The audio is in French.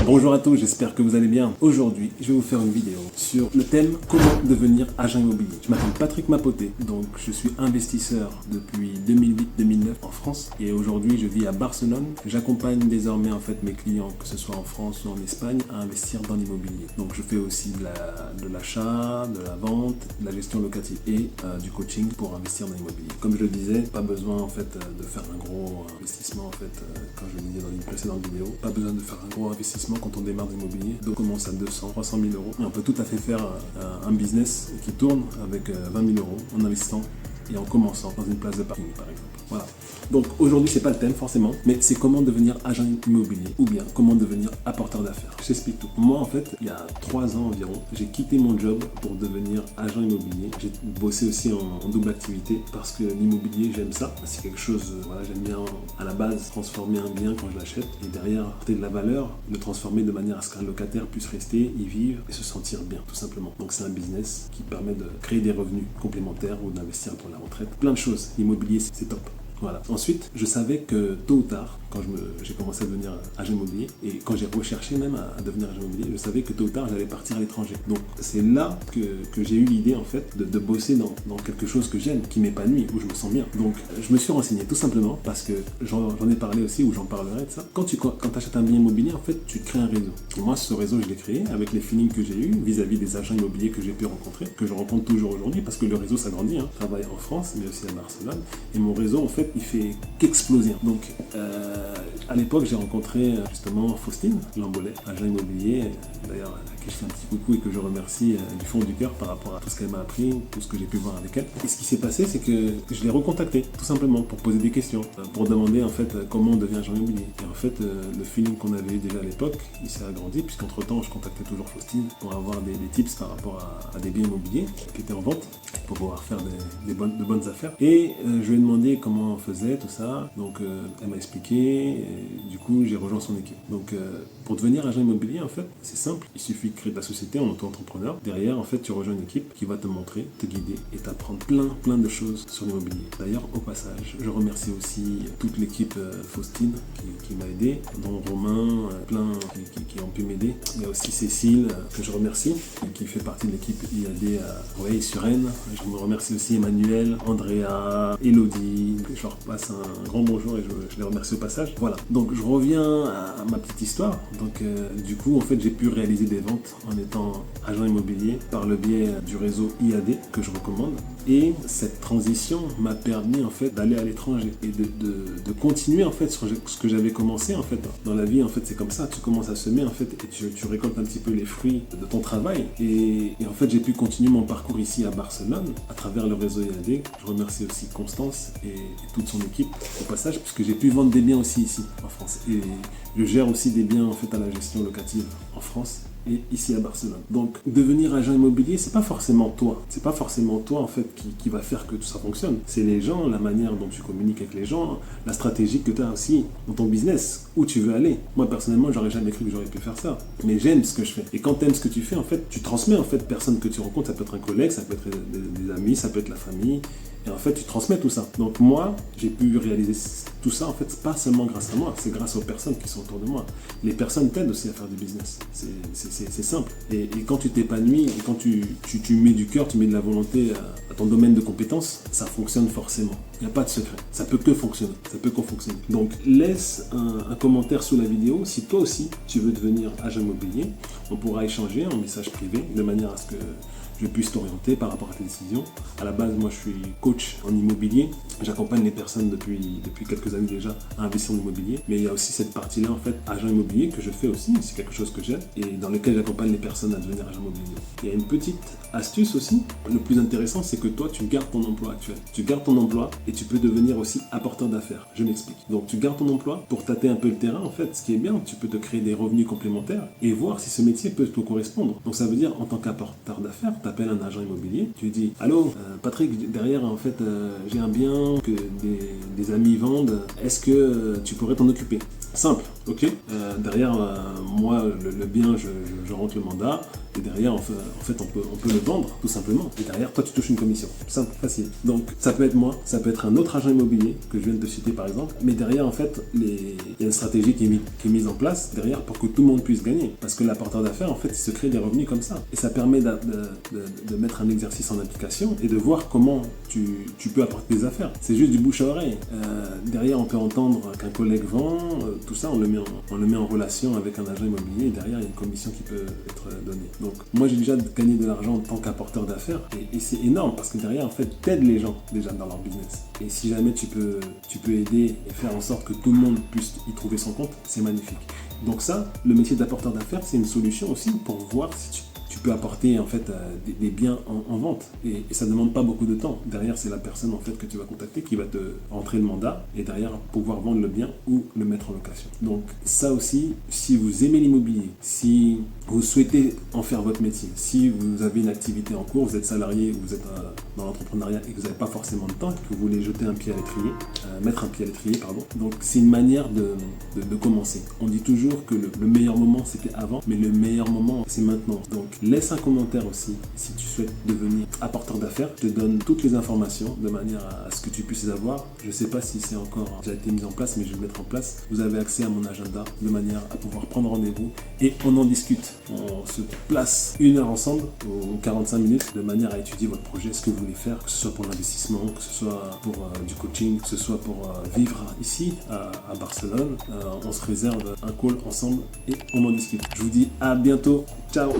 Bonjour à tous, j'espère que vous allez bien. Aujourd'hui, je vais vous faire une vidéo sur le thème comment devenir agent immobilier. Je m'appelle Patrick Mapoté, donc je suis investisseur depuis 2008-2009 en France et aujourd'hui je vis à Barcelone. J'accompagne désormais en fait mes clients, que ce soit en France ou en Espagne, à investir dans l'immobilier. Donc je fais aussi de l'achat, de la vente, de la gestion locative et du coaching pour investir dans l'immobilier. Comme je le disais, pas besoin en fait de faire un gros investissement en fait, quand je le disais dans une précédente vidéo, pas besoin de faire un gros investissement quand on démarre l'immobilier. Donc on commence à 200, 300 000 euros. Et on peut tout à fait faire un business qui tourne avec 20 000 euros en investissant et en commençant dans une place de parking par exemple. Voilà. Donc aujourd'hui c'est pas le thème forcément, mais c'est comment devenir agent immobilier ou bien comment devenir apporteur d'affaires. Je t'explique tout. Moi en fait, il y a 3 ans environ, j'ai quitté mon job pour devenir agent immobilier. J'ai bossé aussi en double activité parce que l'immobilier j'aime ça. C'est quelque chose, voilà, j'aime bien à la base transformer un bien quand je l'achète et derrière apporter de la valeur, le transformer de manière à ce qu'un locataire puisse rester, y vivre et se sentir bien tout simplement. Donc c'est un business qui permet de créer des revenus complémentaires ou d'investir pour la retraite. Plein de choses. L'immobilier c'est top. Voilà. Ensuite, je savais que tôt ou tard, quand j'ai commencé à devenir agent immobilier et quand j'ai recherché même à devenir agent immobilier, je savais que tôt ou tard j'allais partir à l'étranger. Donc c'est là que j'ai eu l'idée en fait de bosser dans quelque chose que j'aime, qui m'épanouit, où je me sens bien. Donc je me suis renseigné tout simplement parce que j'en ai parlé aussi ou j'en parlerai de ça. Quand tu achètes un bien immobilier, en fait, tu crées un réseau. Et moi, ce réseau, je l'ai créé avec les feelings que j'ai eu vis-à-vis des agents immobiliers que j'ai pu rencontrer, que je rencontre toujours aujourd'hui parce que le réseau s'agrandit. Je travaille en France, mais aussi à Barcelone. Et mon réseau, en fait, il fait qu'exploser. Donc, à l'époque, j'ai rencontré justement Faustine Lambolet, agent immobilier, d'ailleurs à qui je fais un petit coucou et que je remercie du fond du cœur par rapport à tout ce qu'elle m'a appris, tout ce que j'ai pu voir avec elle. Et ce qui s'est passé, c'est que je l'ai recontactée, tout simplement, pour poser des questions, pour demander en fait comment on devient agent immobilier. Et en fait, le feeling qu'on avait eu déjà à l'époque, il s'est agrandi, puisqu'entre-temps, je contactais toujours Faustine pour avoir des tips par rapport à des biens immobiliers qui étaient en vente, pour pouvoir faire de bonnes affaires. Et je lui ai demandé comment on faisait, tout ça. Donc, elle m'a expliqué, et du coup, j'ai rejoint son équipe. Donc, pour devenir agent immobilier, en fait, c'est simple. Il suffit de créer ta société en auto-entrepreneur. Derrière, en fait, tu rejoins une équipe qui va te montrer, te guider et t'apprendre plein de choses sur l'immobilier. D'ailleurs, au passage, je remercie aussi toute l'équipe Faustine qui m'a aidé, dont Romain, plein qui ont pu m'aider. Il y a aussi Cécile, que je remercie, qui fait partie de l'équipe IAD à Suresnes. Je me remercie aussi Emmanuel, Andrea, Elodie. Je leur passe un grand bonjour et je les remercie au passage. Voilà. Donc, je reviens à ma petite histoire. Donc, du coup, en fait, j'ai pu réaliser des ventes en étant agent immobilier par le biais du réseau IAD que je recommande. Et cette transition m'a permis en fait d'aller à l'étranger et de continuer en fait sur ce que j'avais commencé en fait. Dans la vie, en fait, c'est comme ça. Tu commences à semer en fait et tu récoltes un petit peu les fruits de ton travail. Et en fait, j'ai pu continuer mon parcours ici à Barcelone à travers le réseau IAD. Je remercie aussi Constance et toute son équipe au passage, puisque j'ai pu vendre des biens aussi ici en France. Et je gère aussi des biens en fait à la gestion locative en France et ici à Barcelone. Donc devenir agent immobilier, c'est pas forcément toi. C'est pas forcément toi en fait qui va faire que tout ça fonctionne. C'est les gens, la manière dont tu communiques avec les gens, la stratégie que tu as aussi dans ton business, où tu veux aller. Moi personnellement, j'aurais jamais cru que j'aurais pu faire ça. Mais j'aime ce que je fais. Et quand tu aimes ce que tu fais, en fait, tu transmets en fait personne que tu rencontres. Ça peut être un collègue, ça peut être des amis, ça peut être la famille. Et en fait, tu transmets tout ça. Donc moi, j'ai pu réaliser tout ça, en fait, pas seulement grâce à moi, c'est grâce aux personnes qui sont autour de moi. Les personnes t'aident aussi à faire du business. C'est simple. Et quand tu t'épanouis, et quand tu mets du cœur, tu mets de la volonté à ton domaine de compétences, ça fonctionne forcément. Il n'y a pas de secret. Ça peut que fonctionner. Ça peut qu'en fonctionner. Donc, laisse un commentaire sous la vidéo si toi aussi, tu veux devenir agent immobilier. On pourra échanger en message privé de manière à ce que je puisse t'orienter par rapport à tes décisions. À la base, moi, je suis coach en immobilier. J'accompagne les personnes depuis quelques années déjà à investir en immobilier. Mais il y a aussi cette partie-là, en fait, agent immobilier que je fais aussi. C'est quelque chose que j'aime et dans lequel j'accompagne les personnes à devenir agent immobilier. Il y a une petite astuce aussi. Le plus intéressant, c'est que toi, tu gardes ton emploi actuel. Tu gardes ton emploi et tu peux devenir aussi apporteur d'affaires. Je m'explique. Donc, tu gardes ton emploi pour tâter un peu le terrain. En fait, ce qui est bien, tu peux te créer des revenus complémentaires et voir si ce métier peut te correspondre. Donc, ça veut dire, en tant qu'apporteur d'affaires, tu appelles un agent immobilier, tu lui dis allô Patrick, derrière en fait j'ai un bien que des amis vendent, est-ce que tu pourrais t'en occuper? Simple, ok. Derrière moi le bien, je rentre le mandat Et derrière, en fait, on peut le vendre, tout simplement. Et derrière, toi, tu touches une commission. Simple, facile. Donc, ça peut être moi, ça peut être un autre agent immobilier que je viens de te citer, par exemple. Mais derrière, en fait, il y a une stratégie qui est mise en place derrière pour que tout le monde puisse gagner. Parce que l'apporteur d'affaires, en fait, il se crée des revenus comme ça. Et ça permet de mettre un exercice en application et de voir comment tu peux apporter des affaires. C'est juste du bouche à oreille. Derrière, on peut entendre qu'un collègue vend, tout ça, on le met en relation avec un agent immobilier et derrière, il y a une commission qui peut être donnée. Donc, moi, j'ai déjà gagné de l'argent en tant qu'apporteur d'affaires et c'est énorme parce que derrière, en fait, t'aides les gens déjà dans leur business. Et si jamais tu peux aider et faire en sorte que tout le monde puisse y trouver son compte, c'est magnifique. Donc ça, le métier d'apporteur d'affaires, c'est une solution aussi pour voir si tu peux apporter en fait des biens en vente et ça ne demande pas beaucoup de temps. Derrière, c'est la personne en fait que tu vas contacter qui va te rentrer le mandat et derrière pouvoir vendre le bien ou le mettre en location. Donc ça aussi, si vous aimez l'immobilier, si vous souhaitez en faire votre métier, si vous avez une activité en cours, vous êtes salarié, vous êtes dans l'entrepreneuriat et que vous n'avez pas forcément de temps, que vous voulez jeter un pied à l'étrier, mettre un pied à l'étrier, pardon. Donc c'est une manière de commencer. On dit toujours que le meilleur moment c'était avant, mais le meilleur moment c'est maintenant. Donc laisse un commentaire aussi si tu souhaites devenir apporteur d'affaires. Je te donne toutes les informations de manière à ce que tu puisses les avoir. Je ne sais pas si c'est encore déjà été mis en place, mais je vais le mettre en place. Vous avez accès à mon agenda de manière à pouvoir prendre rendez-vous et on en discute. On se place 1 heure ensemble ou 45 minutes de manière à étudier votre projet, ce que vous voulez faire, que ce soit pour l'investissement, que ce soit pour du coaching, que ce soit pour vivre ici à Barcelone. On se réserve un call ensemble et on en discute. Je vous dis à bientôt. Ciao!